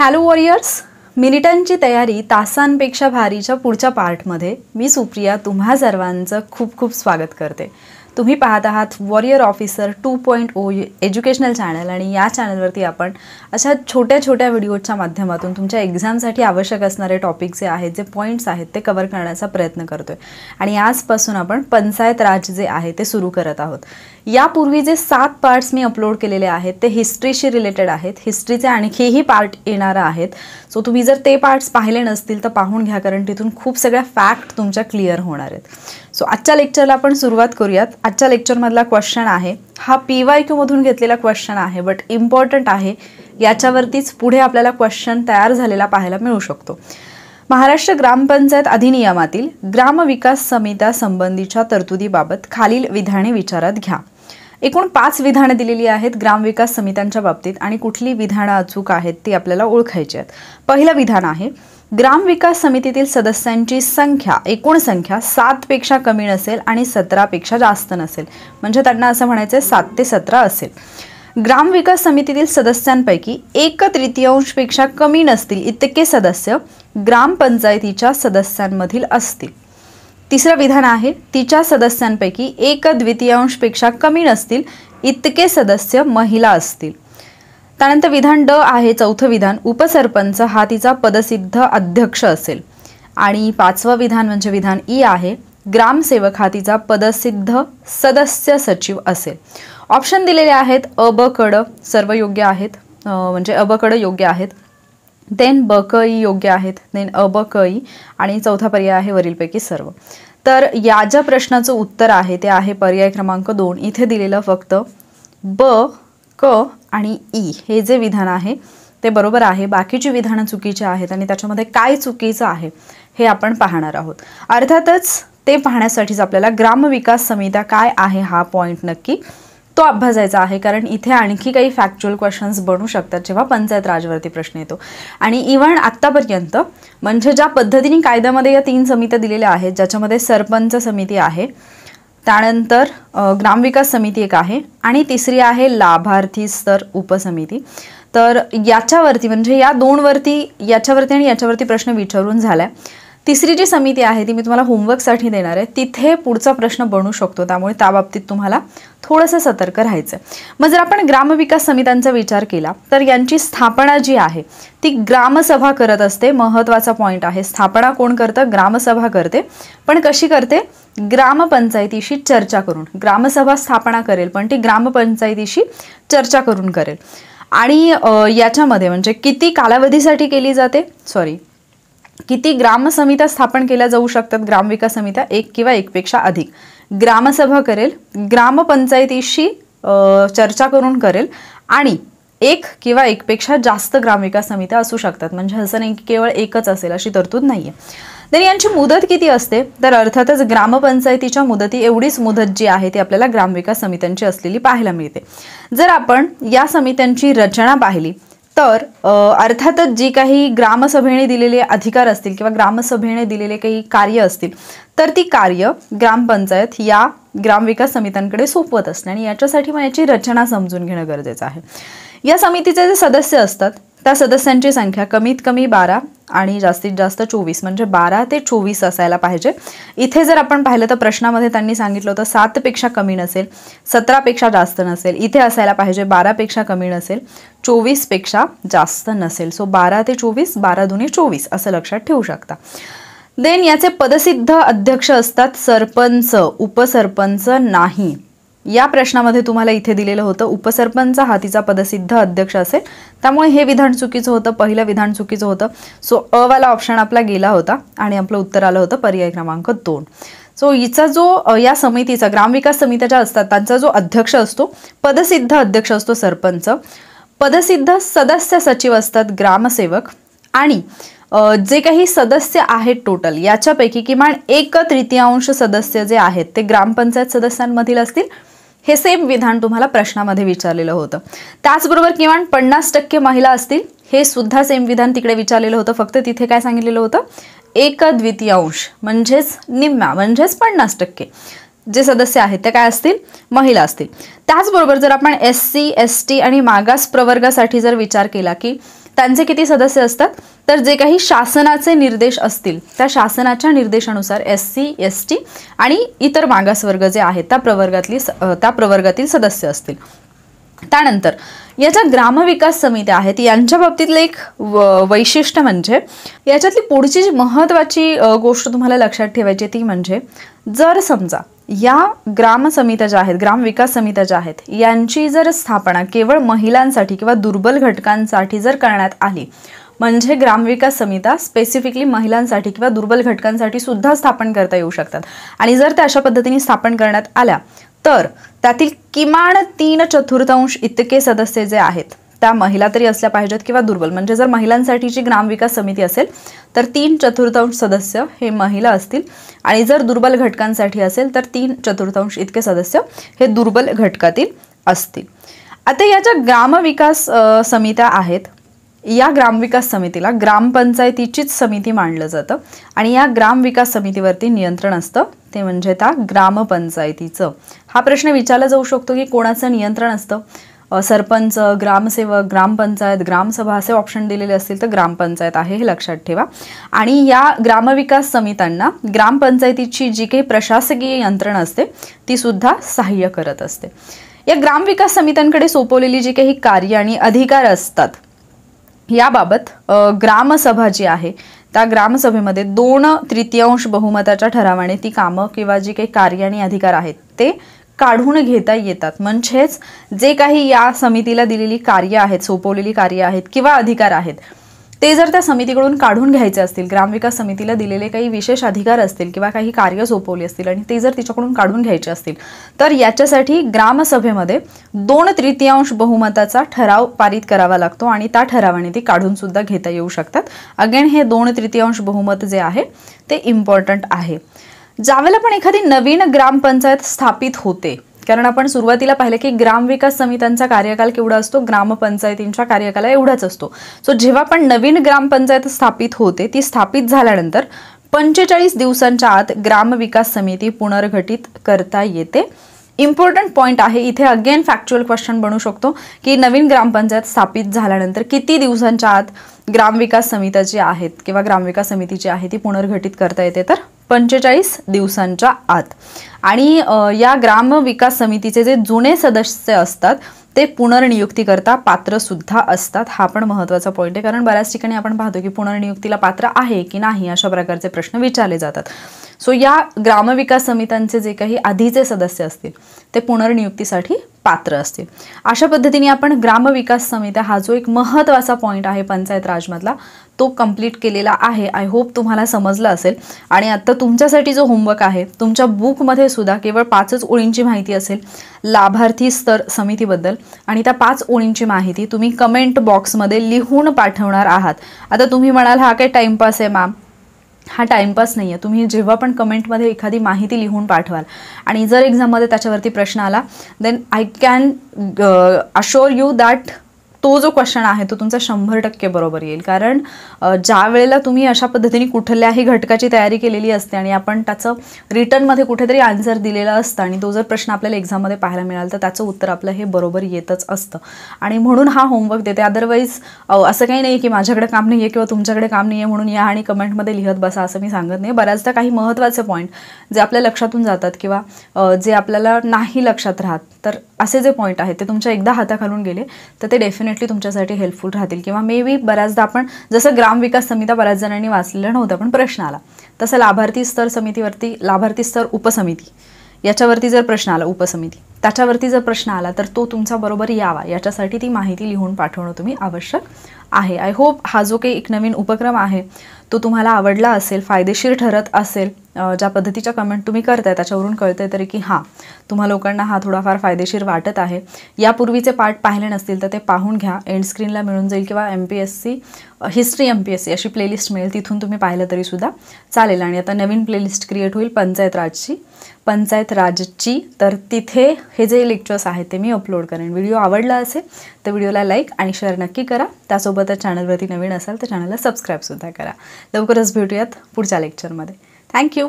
Hello warriors, मिनिटांची तयारी तासांपेक्षा भारीच्या पुढच्या पार्टमध्ये मी सुप्रिया तुम्हा सर्वांचं खूप खूप स्वागत करते। तुम्ही पाहत आहात वॉरियर ऑफिसर 2.0 एज्युकेशनल चॅनल आणि या चॅनलवरती आपण अशा छोट्या छोट्या व्हिडिओच्या माध्यमातून तुमच्या एक्झामसाठी आवश्यक असणारे टॉपिक जे आहेत, जे पॉइंट्स आहेत ते कव्हर करण्याचा प्रयत्न करतोय आणि आजपासून आपण पंचायत राज जे आहे ते सुरू करत आहोत। यापूर्वी जे 7 पार्ट्स मी अपलोड केलेले आहेत ते हिस्ट्रीशी रिलेटेड आहेत। हिस्ट्रीचे आणखीही पार्ट येणार आहेत, सो तुम्ही जर ते पार्ट्स पाहिले नसतील तर पाहून घ्या, कारण तिथून खूप सगळ्या फॅक्ट तुमच्या क्लिअर होणार आहेत। सो आजच्या लेक्चरला आपण सुरुवात करूयात। आजच्या लेक्चरमधला क्वेश्चन आहे हा PYQ मधून घेतलेला क्वेश्चन आहे, बट इम्पॉर्टंट आहे, याच्यावरतीच पुढे आपल्याला क्वेश्चन तयार झालेला पाहायला मिळू शकतो। महाराष्ट्र ग्रामपंचायत अधिनियमातील ग्रामविकास समित्या संबंधीच्या तरतुदीबाबत खालील विधाने विचारात घ्या। एकूण 5 विधाने दिलेली आहेत ग्रामविकास समित्यांच्या बाबतीत आणि कुठली विधानं अचूक आहेत ती आपल्याला ओळखायची आहेत। पहिलं विधान आहे, ग्रामविकास समितीतील सदस्यांची संख्या एकूण संख्या 7 पेक्षा कमी नसेल आणि 17 पेक्षा जास्त नसेल, म्हणजे त्यांना असं म्हणायचं 7 ते 17 असेल। ग्रामविकास समितीतील सदस्यांपैकी 1/3 पेक्षा कमी नसतील इतके सदस्य ग्रामपंचायतीच्या सदस्यांमधील असतील। तिसरं विधान आहे, तिच्या सदस्यांपैकी 1/2 पेक्षा कमी नसतील इतके सदस्य महिला असतील। त्यानंतर विधान ड आहे, चौथं विधान, उपसरपंच हा तिचा पदसिद्ध अध्यक्ष असेल। आणि 5वं विधान म्हणजे विधान ई आहे, ग्रामसेवक हा तिचा पदसिद्ध सदस्य सचिव असेल। ऑप्शन दिलेले आहेत अ ब क ड सर्व योग्य आहेत, म्हणजे अ ब क ड योग्य आहेत, देन ब क ई योग्य आहेत, देन अ ब क ई आणि चौथा पर्याय आहे वरीलपैकी सर्व। तर या ज्या प्रश्नाचं उत्तर आहे ते आहे पर्याय क्रमांक 2। इथे दिलेलं फक्त ब क आणि ई हे जे विधान आहे ते बरोबर आहे, बाकीची विधानं चुकीची आहेत आणि त्याच्यामध्ये काय चुकीचं आहे हे आपण पाहणार आहोत। अर्थातच ते पाहण्यासाठीच आपल्याला ग्रामविकास समित्या काय आहे हा पॉइंट नक्की तो अभ्यासायचा आहे, कारण इथे आणखी काही फॅक्च्युअल क्वेश्चन्स बनू शकतात जेव्हा पंचायत राजवरती प्रश्न येतो। आणि इव्हन आत्तापर्यंत म्हणजे ज्या पद्धतीने कायद्यामध्ये या 3 समित्या दिलेल्या आहेत, ज्याच्यामध्ये सरपंच समिती आहे, त्यानंतर ग्रामविकास समिती एक आहे आणि तिसरी आहे लाभार्थी स्तर उपसमिती। तर याच्यावरती म्हणजे या 2 वरती याच्यावरती आणि याच्यावरती प्रश्न विचारून झालाय। तिसरी जी समिती आहे ती मी तुम्हाला होमवर्कसाठी देणार आहे, तिथे पुढचा प्रश्न बनू शकतो, त्यामुळे त्या बाबतीत तुम्हाला थोडंसं सतर्क राहायचं। मग जर आपण ग्रामविकास समित्यांचा विचार केला तर यांची स्थापना जी आहे ती ग्रामसभा करत असते। महत्त्वाचा पॉइंट आहे, स्थापना कोण करतं? ग्रामसभा करते, पण कशी करते? ग्रामपंचायतीशी चर्चा करून। ग्रामसभा स्थापना करेल पण ती ग्रामपंचायतीशी चर्चा करून करेल। आणि याच्यामध्ये म्हणजे किती कालावधीसाठी केली जाते, किती ग्रामसमित्या स्थापन केल्या जाऊ शकतात ग्रामविकास समित्या? 1 किंवा 1 पेक्षा अधिक। ग्रामसभा करेल, ग्रामपंचायतीशी चर्चा करून करेल आणि 1 किंवा 1 पेक्षा जास्त ग्रामविकास समित्या असू शकतात, म्हणजे असं नाही की केवळ एकच असेल अशी तरतूद नाहीये। तर यांची मुदत किती असते? तर अर्थातच ग्रामपंचायतीच्या मुदती एवढीच मुदत जी आहे ती आपल्याला ग्रामविकास समित्यांची असलेली पाहायला मिळते। जर आपण या समित्यांची रचना पाहिली तर अर्थातच जी काही ग्रामसभेने दिलेले अधिकार असतील किंवा ग्रामसभेने दिलेले काही कार्य असतील तर ती कार्य ग्रामपंचायत या ग्रामविकास समित्यांकडे सोपवत असते आणि याच्यासाठी मग याची रचना समजून घेणं गरजेचं आहे। या समितीचे जे सदस्य असतात त्या सदस्यांची संख्या कमीत कमी 12 आणि जास्तीत जास्त 24, म्हणजे 12 ते 24 असायला पाहिजे। इथे जर आपण पाहिलं तर प्रश्नामध्ये त्यांनी सांगितलं होतं 7 पेक्षा कमी नसेल, 17 पेक्षा जास्त नसेल। इथे असायला पाहिजे 12 पेक्षा कमी नसेल, 24 पेक्षा जास्त नसेल। सो 12 ते 24, 12 दुनी 24 असं लक्षात ठेवू शकता। देन याचे पदसिद्ध अध्यक्ष असतात, सरपंच, उपसरपंच नाही। या प्रश्नामध्ये तुम्हाला इथे दिलेलं होतं उपसरपंच हा तिचा पदसिद्ध अध्यक्ष असेल, त्यामुळे हे विधान चुकीचं होतं, पहिलं विधान चुकीचं होतं। सो अ वाला ऑप्शन आपला गेला होता आणि आपलं उत्तर आलं होतं पर्याय क्रमांक 2। सो हिचा जो या समितीचा ग्रामविकास समित्या ज्या असतात त्यांचा जो अध्यक्ष असतो, पदसिद्ध अध्यक्ष असतो सरपंच, पदसिद्ध सदस्य सचिव असतात ग्रामसेवक आणि जे काही सदस्य आहेत टोटल याच्यापैकी किमान 1/3 सदस्य जे आहेत ते ग्रामपंचायत सदस्यांमधील असतील। हे सेम विधान तुम्हाला प्रश्नामध्ये विचारलेलं होतं। त्याचबरोबर किमान 50% महिला असतील, हे सुद्धा सेम विधान तिकडे विचारलेलं होतं, फक्त तिथे काय सांगितलेलं होतं? 1/2 म्हणजेच निम्मा, म्हणजेच 50% जे सदस्य आहेत ते काय असतील? महिला असतील। त्याचबरोबर जर आपण SC ST आणि मागास प्रवर्गासाठी जर विचार केला की त्यांचे किती सदस्य असतात, तर जे काही शासनाचे निर्देश असतील त्या शासनाच्या निर्देशानुसार SC ST आणि इतर मागासवर्ग जे आहेत त्या प्रवर्गातील सदस्य असतील. त्यानंतर या ज्या ग्रामविकास समित्या आहेत यांच्या बाबतीतलं एक वैशिष्ट्य म्हणजे याच्यातली पुढची जी महत्त्वाची गोष्ट तुम्हाला लक्षात ठेवायची ती म्हणजे जर समजा या ग्राम समित्या ज्या आहेत, ग्राम विकास समित्या ज्या आहेत यांची जर स्थापना केवळ महिलांसाठी किंवा दुर्बल घटकांसाठी जर करण्यात आली, म्हणजे ग्रामविकास समित्या स्पेसिफिकली महिलांसाठी किंवा दुर्बल घटकांसाठी सुद्धा स्थापन करता येऊ शकतात आणि जर त्या अशा पद्धतीने स्थापन करण्यात आल्या तर त्यातील किमान 3/4 इतके सदस्य जे आहेत त्या महिला तरी असल्या पाहिजेत किंवा दुर्बल, म्हणजे जर महिलांसाठीची ग्रामविकास समिती असेल तर 3/4 सदस्य हे महिला असतील आणि जर दुर्बल घटकांसाठी असेल तर 3/4 इतके सदस्य हे दुर्बल घटकातील असतील. आता या ज्या ग्रामविकास समित्या आहेत या ग्रामविकास समितीला ग्रामपंचायतीचीच समिती मानलं जातं आणि या ग्रामविकास समितीवरती नियंत्रण असतं ते म्हणजे त्या ग्रामपंचायतीचं. हा प्रश्न विचारला जाऊ शकतो की कोणाचं नियंत्रण असतं, सरपंच, ग्रामसेवक, ग्रामपंचायत, ग्रामसभा असे ऑप्शन दिलेले असतील तर ग्रामपंचायत आहे हे लक्षात ठेवा. आणि या ग्रामविकास समित्यांना ग्रामपंचायतीची जी काही प्रशासकीय यंत्रणा असते ती सुद्धा सहाय्य करत असते. या ग्रामविकास समित्यांकडे सोपवलेली जी काही कार्य आणि अधिकार असतात याबाबत ग्रामसभा जी आहे त्या ग्रामसभेमध्ये 2/3 बहुमताच्या ठरावाने ती कामं किंवा जी काही कार्य आणि अधिकार आहेत ते काढून घेता येतात. म्हणजेच जे काही या समितीला दिलेली कार्य आहेत, सोपवलेली कार्य आहेत किंवा अधिकार आहेत ते जर त्या समितीकडून काढून घ्यायचे असतील, ग्रामविकास समितीला दिलेले काही विशेष अधिकार असतील किंवा काही कार्य सोपवली असतील आणि ते जर तिच्याकडून काढून घ्यायचे असतील तर याच्यासाठी ग्रामसभेमध्ये 2/3 बहुमताचा ठराव पारित करावा लागतो आणि त्या ठरावाने ती काढून सुद्धा घेता येऊ शकतात. अगेन हे 2/3 बहुमत जे आहे ते इम्पॉर्टंट आहे. ज्यावेळेला पण एखादी नवीन ग्रामपंचायत स्थापित होते, कारण आपण सुरुवातीला पाहिलं की ग्रामविकास समित्यांचा कार्यकाल केवढा असतो, ग्रामपंचायतींच्या कार्यकाला एवढाच असतो. सो जेव्हा पण नवीन ग्रामपंचायत स्थापित होते ती स्थापित झाल्यानंतर 45 दिवसांच्या आत ग्रामविकास समिती पुनर्गठित करता येते. इम्पॉर्टंट पॉइंट आहे इथे, अगेन फॅक्च्युअल क्वेश्चन बनू शकतो की नवीन ग्रामपंचायत स्थापित झाल्यानंतर किती दिवसांच्या आत ग्रामविकास समित्या जी आहेत किंवा ग्रामविकास समिती जी आहे ती पुनर्गठित करता येते, तर 45 दिवसांच्या आत. आणि या ग्रामविकास समितीचे जे जुने सदस्य असतात ते पुनर्नियुक्तीकरता पात्र सुद्धा असतात. हा पण महत्त्वाचा पॉईंट आहे, कारण बऱ्याच ठिकाणी आपण पाहतो की पुनर्नियुक्तीला पात्र आहे की नाही अशा प्रकारचे प्रश्न विचारले जातात. सो या ग्रामविकास समित्यांचे जे काही आधीचे सदस्य असतील ते पुनर्नियुक्तीसाठी पात्र असतील. अशा पद्धतीने आपण ग्रामविकास समित्या हा जो एक महत्त्वाचा पॉईंट आहे पंचायत राजमधला तो कंप्लीट केलेला आहे. आय होप तुम्हाला समजलं असेल. आणि आता तुमच्यासाठी जो होमवर्क आहे तुमच्या बुकमध्ये सुद्धा केवळ 5 ओळींची माहिती असेल लाभार्थी स्तर समितीबद्दल आणि त्या 5 ओळींची माहिती तुम्ही कमेंट बॉक्समध्ये लिहून पाठवणार आहात. आता तुम्ही म्हणाल हा काय टाइमपास आहे मॅम, हा टाइमपास नाही आहे. तुम्ही जेव्हा पण कमेंटमध्ये एखादी माहिती लिहून पाठवाल आणि जर एक्झाममध्ये त्याच्यावरती प्रश्न आला then I can assure you that तो जो क्वेश्चन आहे तो तुमचा 100% बरोबर येईल. कारण ज्या वेळेला तुम्ही अशा पद्धतीने कुठल्याही घटकाची तयारी केलेली असते आणि आपण त्याचं रिटर्नमध्ये कुठेतरी आन्सर दिलेला असतं आणि तो जर प्रश्न आपल्याला एक्झाममध्ये पाहायला मिळाला तर त्याचं उत्तर आपलं हे बरोबर येतच असतं. आणि म्हणून हा होमवर्क देते. अदरवाईज असं काही नाही की माझ्याकडे काम नाही आहे किंवा तुमच्याकडे काम नाही आहे म्हणून या आणि कमेंटमध्ये लिहत बसा असं मी सांगत नाही. बऱ्याचदा काही महत्त्वाचे पॉईंट जे आपल्या लक्षातून जातात किंवा जे आपल्याला नाही लक्षात राहत तर असे जे पॉईंट आहेत ते तुमच्या एकदा हाताखालून गेले तर ते डेफिनेटली तुमच्यासाठी हेल्पफुल राहतील. किंवा मे बी बऱ्याचदा आपण जसं ग्रामविकास समित्या बऱ्याच जणांनी वाचलेलं नव्हतं पण प्रश्न आला तसं लाभार्थी स्तर समितीवरती लाभार्थी स्तर उपसमिती याच्यावरती जर प्रश्न आला, उपसमिती त्याच्यावरती जर प्रश्न आला तर तो तुमचा बरोबर यावा याच्यासाठी ती माहिती लिहून पाठवणं तुम्ही आवश्यक आहे. आय होप हा जो काही एक नवीन उपक्रम आहे तो तुम्हाला आवडला असेल, फायदेशीर ठरत असेल. ज्या पद्धतीच्या कमेंट तुम्ही करताय त्याच्यावरून कळतंय तरी की हां तुम्हा लोकांना हा थोडाफार फायदेशीर वाटत आहे. यापूर्वीचे पार्ट पाहिले नसतील तर ते पाहून घ्या, एंड स्क्रीनला मिळून जाईल किंवा MPSC हिस्ट्री MPSC अशी प्लेलिस्ट मिळेल, तिथून तुम्ही पाहिलं तरी सुद्धा चालेल. आणि आता नवीन प्लेलिस्ट क्रिएट होईल पंचायत राजची, तर तिथे हे जे लेक्चर्स आहेत ते मी अपलोड करेन. व्हिडिओ आवडला असेल तर व्हिडिओला लाईक आणि शेअर नक्की करा. त्यासोबतच चॅनलवरती नवीन असाल तर चॅनलला सबस्क्राईबसुद्धा करा. लवकरच भेटूयात पुढच्या लेक्चरमध्ये. थँक्यू.